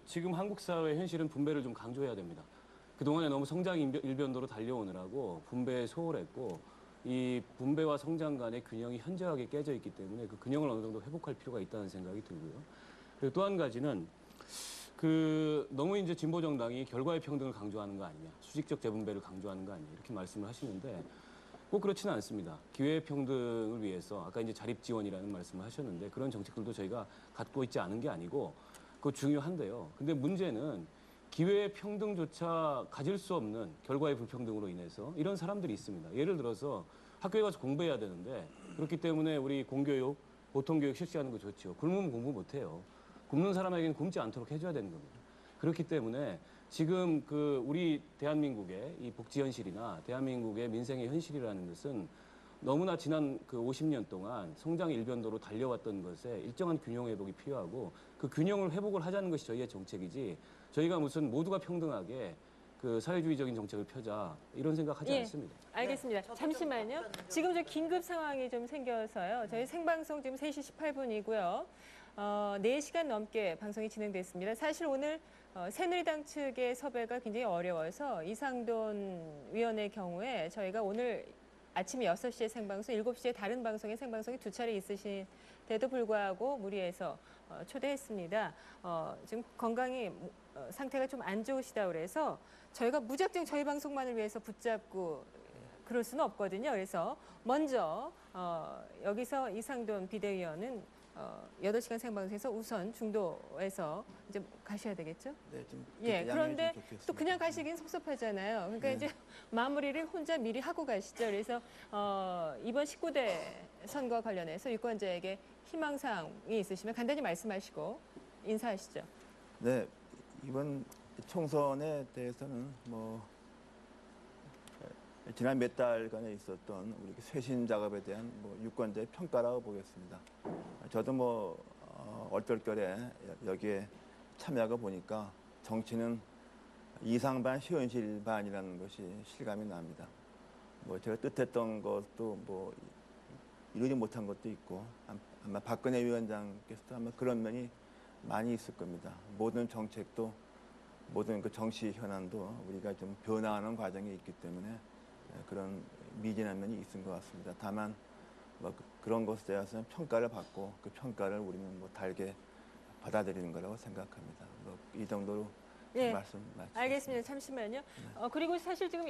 지금 한국 사회의 현실은 분배를 좀 강조해야 됩니다. 그동안에 너무 성장 일변도로 달려오느라고 분배에 소홀했고 이 분배와 성장 간의 균형이 현저하게 깨져 있기 때문에 그 균형을 어느 정도 회복할 필요가 있다는 생각이 들고요. 그리고 또 한 가지는 너무 이제 진보 정당이 결과의 평등을 강조하는 거 아니냐, 수직적 재분배를 강조하는 거 아니냐 이렇게 말씀을 하시는데 꼭 그렇지는 않습니다. 기회의 평등을 위해서 아까 이제 자립 지원이라는 말씀을 하셨는데 그런 정책들도 저희가 갖고 있지 않은 게 아니고 그거 중요한데요. 근데 문제는 기회의 평등조차 가질 수 없는 결과의 불평등으로 인해서 이런 사람들이 있습니다. 예를 들어서 학교에 가서 공부해야 되는데 그렇기 때문에 우리 공교육, 보통교육 실시하는 거 좋죠. 굶으면 공부 못해요. 굶는 사람에게는 굶지 않도록 해줘야 되는 겁니다. 그렇기 때문에 지금 우리 대한민국의 이 복지 현실이나 대한민국의 민생의 현실이라는 것은 너무나 지난 50년 동안 성장 일변도로 달려왔던 것에 일정한 균형 회복이 필요하고 그 균형을 회복을 하자는 것이 저희의 정책이지 저희가 무슨 모두가 평등하게 사회주의적인 정책을 펴자 이런 생각하지 않습니다. 알겠습니다. 네, 잠시만요. 지금 저 긴급 상황이 좀 생겨서요. 저희 생방송 지금 3시 18분이고요. 4시간 넘게 방송이 진행됐습니다. 사실 오늘 새누리당 측의 섭외가 굉장히 어려워서 이상돈 위원의 경우에 저희가 오늘 아침 6시에 생방송, 7시에 다른 방송에 생방송이 2차례 있으신데도 불구하고 무리해서 초대했습니다. 지금 건강이 상태가 좀 안 좋으시다 그래서 저희가 무작정 저희 방송만을 위해서 붙잡고 그럴 수는 없거든요. 그래서 먼저 여기서 이상돈 비대위원은 8시간 생방송에서 우선 중도에서 이제 가셔야 되겠죠? 네, 좀 그런데 또 그냥 가시긴 섭섭하잖아요. 그러니까 이제 마무리를 혼자 미리 하고 가시죠. 그래서 이번 19대 선거 관련해서 유권자에게 희망사항이 있으시면 간단히 말씀하시고 인사하시죠. 네, 이번 총선에 대해서는 지난 몇 달간에 있었던 우리 쇄신 작업에 대한 유권자의 평가라고 보겠습니다. 저도 얼떨결에 여기에 참여하고 보니까 정치는 이상반 현실반이라는 것이 실감이 납니다. 제가 뜻했던 것도 이루지 못한 것도 있고 아마 박근혜 위원장께서도 아마 그런 면이 많이 있을 겁니다. 모든 정책도 모든 정치 현안도 우리가 좀 변화하는 과정이 있기 때문에 그런 미진한 면이 있은 것 같습니다. 다만 그런 것에 대해서는 평가를 받고 그 평가를 우리는 달게 받아들이는 거라고 생각합니다. 이 정도로 말씀 마치겠습니다. 알겠습니다. 잠시만요. 그리고 사실 지금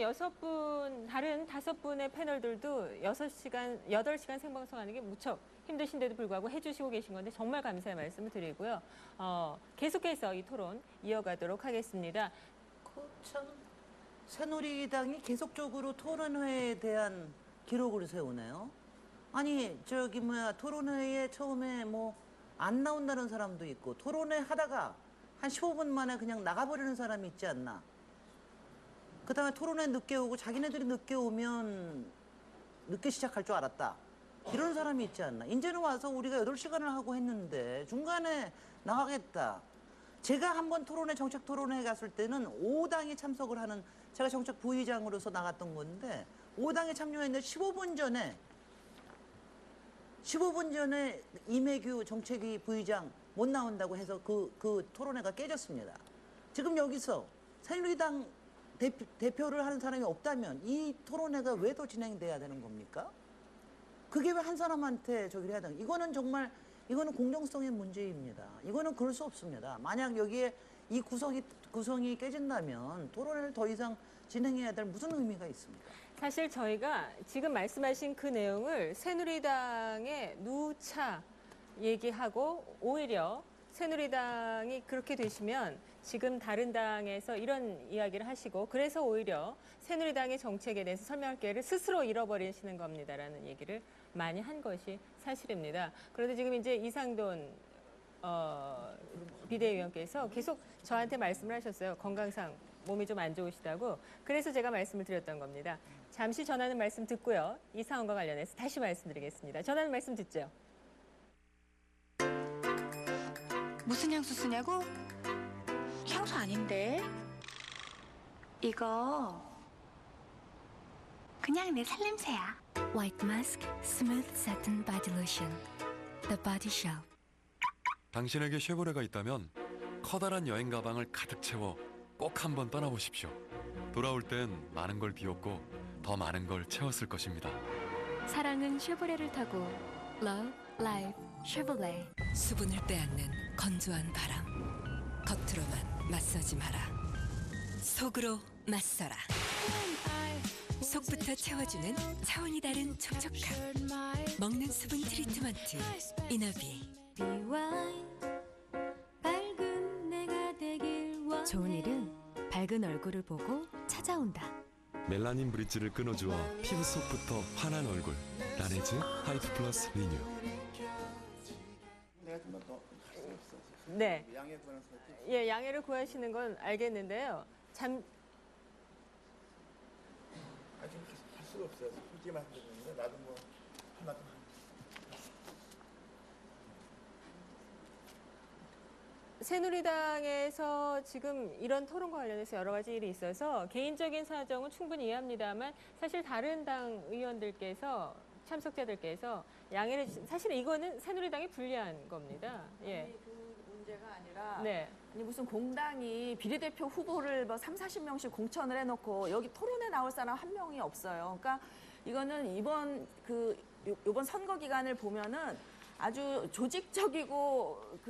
다른 5분의 패널들도 8시간 생방송하는 게 무척 힘드신데도 불구하고 해주시고 계신 건데 정말 감사의 말씀을 드리고요. 계속해서 이 토론 이어가도록 하겠습니다. 참 새누리당이 계속적으로 토론회에 대한 기록을 세우네요. 아니 토론회에 처음에 안 나온다는 사람도 있고 토론회 하다가 한 15분 만에 그냥 나가버리는 사람이 있지 않나. 그 다음에 토론회 늦게 오고 자기네들이 늦게 오면 늦게 시작할 줄 알았다. 이런 사람이 있지 않나. 이제는 와서 우리가 8시간을 하고 했는데 중간에 나가겠다. 제가 한번 정책 토론회 갔을 때는 5당이 참석을 하는, 제가 정책 부의장으로서 나갔던 건데 5당에 참여했는데 15분 전에 이매규 정책위 부의장 못 나온다고 해서 그 토론회가 깨졌습니다. 지금 여기서 새누리당 대표를 하는 사람이 없다면 이 토론회가 왜 더 진행돼야 되는 겁니까? 그게 왜 한 사람한테 저기를 해야 되는, 이거는 공정성의 문제입니다. 이거는 그럴 수 없습니다. 만약 여기에 이 구성이 깨진다면 토론회를 더 이상 진행해야 될 무슨 의미가 있습니까? 사실 저희가 지금 말씀하신 그 내용을 새누리당의 누차 얘기하고 오히려 새누리당이 그렇게 되시면 지금 다른 당에서 이런 이야기를 하시고 그래서 오히려 새누리당의 정책에 대해서 설명할 기회를 스스로 잃어버리시는 겁니다라는 얘기를 많이 한 것이 사실입니다. 그런데 지금 이제 이상돈 비대위원께서 계속 저한테 말씀을 하셨어요. 건강상 몸이 좀 안 좋으시다고. 그래서 제가 말씀을 드렸던 겁니다. 잠시 전하는 말씀 듣고요. 이 사안과 관련해서 다시 말씀드리겠습니다. 전하는 말씀 듣죠. 무슨 향수 쓰냐고? 향수 아닌데? 이거 그냥 내 살냄새야. White Mask Smooth Satin Body Lotion. The Body Shop. 당신에게 쉐보레가 있다면 커다란 여행 가방을 가득 채워 꼭 한번 떠나보십시오. 돌아올 땐 많은 걸 비웠고 더 많은 걸 채웠을 것입니다. 사랑은 쉐보레를 타고 Love, Life, Chevrolet. 수분을 빼앗는 건조한 바람. 겉으로만 맞서지 마라. 속으로 맞서라. 속부터 채워주는 차원이 다른 촉촉함. 먹는 수분 트리트먼트 이너비. 밝은 내가 되길 원해. 좋은 일은 밝은 얼굴을 보고 찾아온다. 멜라닌 브릿지를 끊어주어 피부 속부터 환한 얼굴. 라네즈 하이트 플러스 리뉴. 내가 좀 더 할 수 없어. 네. 양해 구하는 수 예, 양해를 구하시는 건 알겠는데요. 할 수가 없어요. 솔직히 말씀드리는데 나도 뭐 하나도 새누리당에서 지금 이런 토론과 관련해서 여러 가지 일이 있어서 개인적인 사정은 충분히 이해합니다만 사실 다른 당 의원들께서 참석자들께서 양해를 사실 이거는 새누리당이 불리한 겁니다. 예. 아니, 그 문제가 아니라 네. 아니 무슨 공당이 비례대표 후보를 뭐 30-40명씩 공천을 해놓고 여기 토론에 나올 사람 한 명이 없어요. 그러니까 이거는 이번 선거 기간을 보면은 아주 조직적이고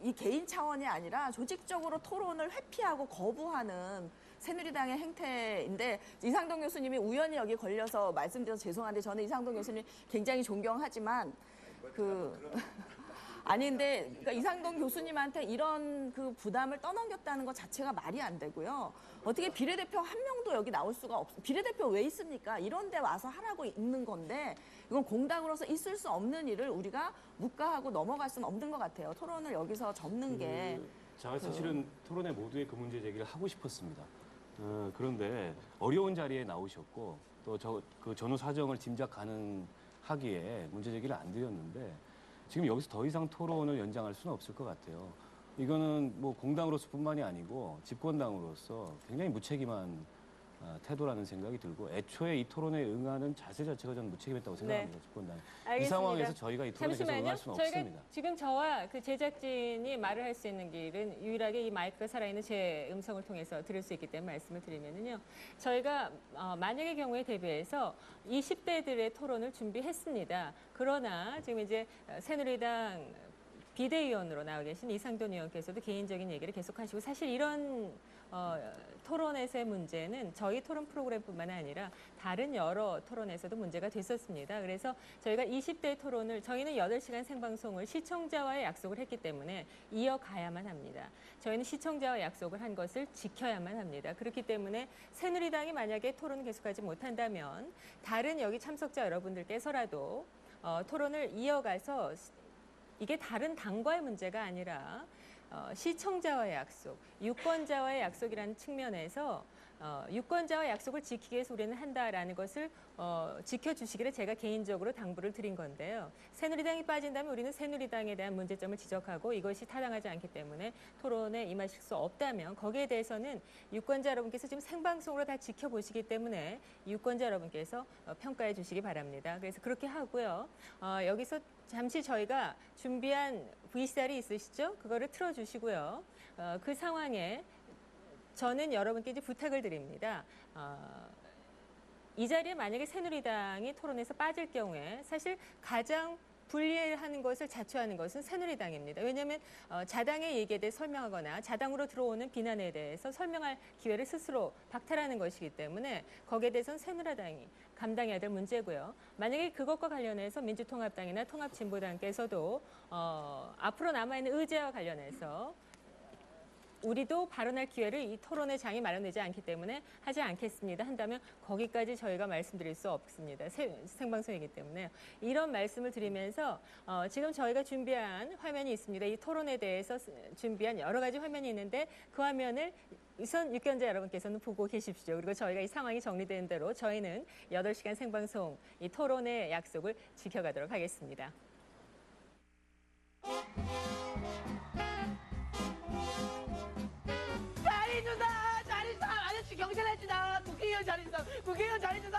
이 개인 차원이 아니라 조직적으로 토론을 회피하고 거부하는 새누리당의 행태인데 이상돈 교수님이 우연히 여기 걸려서 말씀드려서 죄송한데 저는 이상돈 교수님 굉장히 존경하지만 아닌데 그러니까 이상돈 교수님한테 이런 그 부담을 떠넘겼다는 것 자체가 말이 안 되고요. 어떻게 비례대표 한 명도 여기 나올 수가 없어. 비례대표 왜 있습니까? 이런 데 와서 하라고 있는 건데 이건 공당으로서 있을 수 없는 일을 우리가 묵과하고 넘어갈 수는 없는 것 같아요. 토론을 여기서 접는 게. 제가 사실은 토론회 모두에 그 문제 제기를 하고 싶었습니다. 그런데 어려운 자리에 나오셨고 또 그 전후 사정을 짐작 가능하기에 문제 제기를 안 드렸는데 지금 여기서 더 이상 토론을 연장할 수는 없을 것 같아요. 이거는 뭐 공당으로서뿐만이 아니고 집권당으로서 굉장히 무책임한 태도라는 생각이 들고 애초에 이 토론에 응하는 자세 자체가 저는 무책임했다고 생각합니다. 집권당. 이 상황에서 저희가 이 토론에 계속 응할 수는 저희가 없습니다. 지금 저와 그 제작진이 말을 할 수 있는 길은 유일하게 이 마이크가 살아있는 제 음성을 통해서 들을 수 있기 때문에 말씀을 드리면은요. 저희가 만약의 경우에 대비해서 20대들의 토론을 준비했습니다. 그러나 지금 이제 새누리당 비대위원으로 나와 계신 이상돈 의원께서도 개인적인 얘기를 계속하시고 사실 이런 토론에서의 문제는 저희 토론 프로그램뿐만 아니라 다른 여러 토론에서도 문제가 됐었습니다. 그래서 저희가 20대 토론을 저희는 8시간 생방송을 시청자와의 약속을 했기 때문에 이어가야만 합니다. 저희는 시청자와 약속을 한 것을 지켜야만 합니다. 그렇기 때문에 새누리당이 만약에 토론을 계속하지 못한다면 다른 여기 참석자 여러분들께서라도 토론을 이어가서 이게 다른 당과의 문제가 아니라 시청자와의 약속, 유권자와의 약속이라는 측면에서 유권자와 약속을 지키기 위해서 우리는 한다라는 것을 지켜주시기를 제가 개인적으로 당부를 드린 건데요. 새누리당이 빠진다면 우리는 새누리당에 대한 문제점을 지적하고 이것이 타당하지 않기 때문에 토론에 임하실 수 없다면 거기에 대해서는 유권자 여러분께서 지금 생방송으로 다 지켜보시기 때문에 유권자 여러분께서 평가해 주시기 바랍니다. 그래서 그렇게 하고요. 여기서 잠시 저희가 준비한 VCR이 있으시죠? 그거를 틀어주시고요. 그 상황에 저는 여러분께 이제 부탁을 드립니다. 이 자리에 만약에 새누리당이 토론에서 빠질 경우에 사실 가장 분리하는 것을 자초하는 것은 새누리당입니다. 왜냐하면 자당의 얘기에 대해 설명하거나 자당으로 들어오는 비난에 대해서 설명할 기회를 스스로 박탈하는 것이기 때문에 거기에 대해서는 새누리당이 감당해야 될 문제고요. 만약에 그것과 관련해서 민주통합당이나 통합진보당께서도 앞으로 남아있는 의제와 관련해서 우리도 발언할 기회를 이 토론의 장이 마련되지 않기 때문에 하지 않겠습니다. 한다면 거기까지 저희가 말씀드릴 수 없습니다. 생방송이기 때문에. 이런 말씀을 드리면서 지금 저희가 준비한 화면이 있습니다. 이 토론에 대해서 준비한 여러 가지 화면이 있는데 그 화면을 우선 유권자 여러분께서는 보고 계십시오. 그리고 저희가 이 상황이 정리되는 대로 저희는 8시간 생방송 이 토론의 약속을 지켜가도록 하겠습니다. 잘해주다 아저씨 경찰했지다 국회의원 잘해주다